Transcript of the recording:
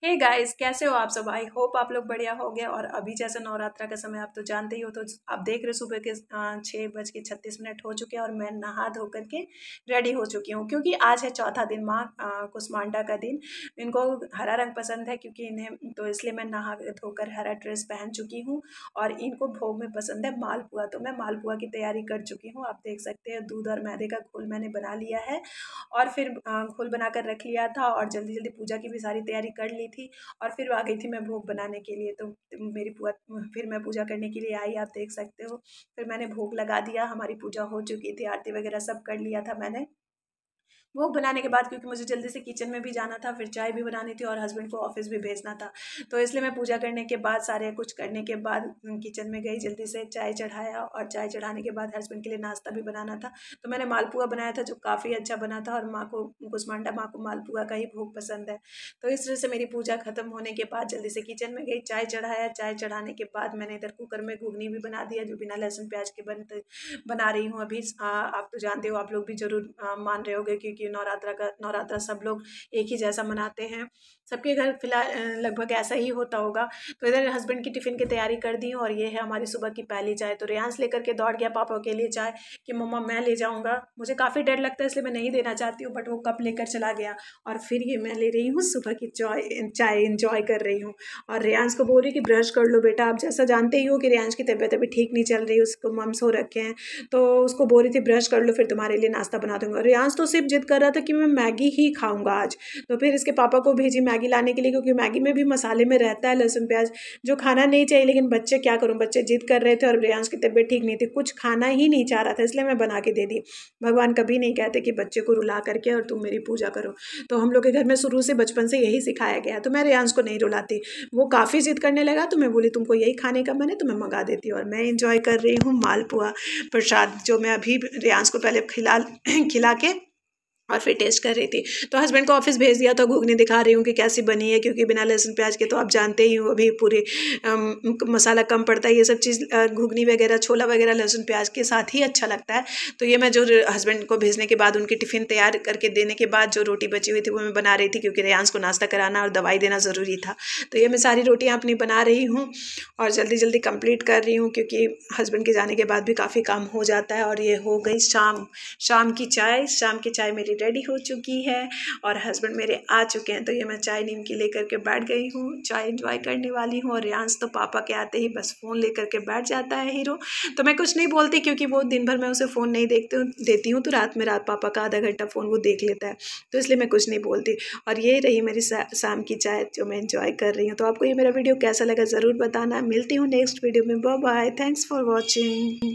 Hey guys, कैसे हो आप सब। आई होप आप लोग बढ़िया हो गए। और अभी जैसे नवरात्रा का समय आप तो जानते ही हो, तो आप देख रहे हो सुबह के 6:36 हो चुके हैं और मैं नहा धो करके रेडी हो चुकी हूँ, क्योंकि आज है चौथा दिन, माँ कुसमांडा का दिन। इनको हरा रंग पसंद है, क्योंकि इन्हें तो इसलिए मैं नहा धोकर हरा ड्रेस पहन चुकी हूँ। और इनको भोग में पसंद है मालपुआ, तो मैं मालपुआ की तैयारी कर चुकी हूँ। आप देख सकते हैं दूध और मैदे का घोल मैंने बना लिया है और फिर घोल बनाकर रख लिया था और जल्दी जल्दी पूजा की भी सारी तैयारी कर ली थी। और फिर आ गई थी मैं भोग बनाने के लिए, तो मेरी बुआ फिर मैं पूजा करने के लिए आई, आप देख सकते हो। फिर मैंने भोग लगा दिया, हमारी पूजा हो चुकी थी, आरती वगैरह सब कर लिया था मैंने। भोग बनाने के बाद क्योंकि मुझे जल्दी से किचन में भी जाना था, फिर चाय भी बनानी थी और हस्बैंड को ऑफिस भी भेजना था, तो इसलिए मैं पूजा करने के बाद सारे कुछ करने के बाद किचन में गई, जल्दी से चाय चढ़ाया और चाय चढ़ाने के बाद हस्बैंड के लिए नाश्ता भी बनाना था। तो मैंने मालपुआ बनाया था जो काफ़ी अच्छा बना था, और माँ को कुसमांडा माँ को मालपुआ का ही भोग पसंद है। तो इस तरह से मेरी पूजा खत्म होने के बाद जल्दी से किचन में गई, चाय चढ़ाया। चाय चढ़ाने के बाद मैंने इधर कुकर में घुगनी भी बना दिया, जो बिना लहसुन प्याज के बना रही हूँ अभी। आप तो जानते हो, आप लोग भी जरूर मान रहे होगे, क्योंकि नवरात्रा सब लोग एक ही जैसा मनाते हैं। सबके घर फिलहाल लगभग ऐसा ही होता होगा। तो इधर हस्बैंड की टिफ़िन की तैयारी कर दी और ये है हमारी सुबह की पहली चाय। तो रेयांश लेकर के दौड़ गया पापा के लिए चाय कि मम्मा मैं ले जाऊँगा। मुझे काफ़ी डर लगता है, इसलिए मैं नहीं देना चाहती हूँ, बट वो कप लेकर चला गया। और फिर ये मैं ले रही हूँ सुबह की चाय इंजॉय कर रही हूँ। और रेयांश को बोल रही कि ब्रश कर लो बेटा। आप जैसा जानते ही हो कि रेयांश की तबीयत अभी ठीक नहीं चल रही, उसको मम्स हो रखे हैं, तो उसको बोल रही थी ब्रश कर लो, फिर तुम्हारे लिए नाश्ता बना दूंगा। रेयांश तो सिर्फ जिद कर रहा था कि मैं मैगी ही खाऊंगा आज। तो फिर इसके पापा को भेजी मैगी लाने के लिए, क्योंकि मैगी में भी मसाले में रहता है लहसुन प्याज, जो खाना नहीं चाहिए। लेकिन बच्चे क्या करूं, बच्चे जिद कर रहे थे और रेयांश की तबीयत ठीक नहीं थी, कुछ खाना ही नहीं चाह रहा था, इसलिए मैं बना के दे दी। भगवान कभी नहीं कहते कि बच्चे को रुला करके और तुम मेरी पूजा करो। तो हम लोग के घर में शुरू से बचपन से यही सिखाया गया है, तो मैं रेयांश को नहीं रुलाती। वो काफ़ी जिद करने लगा, तो मैं बोली तुमको यही खाने का मन है तो मैं मंगा देती हूँ। और मैं इंजॉय कर रही हूँ मालपुआ प्रसाद, जो मैं अभी रेयांश को पहले खिला के और फिर टेस्ट कर रही थी। तो हस्बैंड को ऑफिस भेज दिया, तो घुगनी दिखा रही हूँ कि कैसी बनी है, क्योंकि बिना लहसुन प्याज के तो आप जानते ही हो अभी पूरे मसाला कम पड़ता है। ये सब चीज़ घुगनी वगैरह छोला वगैरह लहसुन प्याज के साथ ही अच्छा लगता है। तो ये मैं जो हस्बैंड को भेजने के बाद उनकी टिफ़िन तैयार करके देने के बाद जो रोटी बची हुई थी वो मैं बना रही थी, क्योंकि रेयांश को नाश्ता कराना और दवाई देना ज़रूरी था। तो ये मैं सारी रोटियाँ अपनी बना रही हूँ और जल्दी जल्दी कंप्लीट कर रही हूँ, क्योंकि हस्बैंड के जाने के बाद भी काफ़ी काम हो जाता है। और ये हो गई शाम की चाय मेरी रेडी हो चुकी है और हस्बैंड मेरे आ चुके हैं। तो ये मैं चाय निमकी लेकर के बैठ गई हूँ, चाय एंजॉय करने वाली हूँ। और रेयांश तो पापा के आते ही बस फ़ोन लेकर के बैठ जाता है हीरो। तो मैं कुछ नहीं बोलती, क्योंकि वो दिन भर मैं उसे फ़ोन नहीं देती हूँ, तो रात में पापा का आधा घंटा फ़ोन वो देख लेता है, तो इसलिए मैं कुछ नहीं बोलती। और ये रही मेरी शाम की चाय जो मैं एंजॉय कर रही हूँ। तो आपको ये मेरा वीडियो कैसा लगा ज़रूर बताना। मिलती हूँ नेक्स्ट वीडियो में। Bye bye, thanks for watching.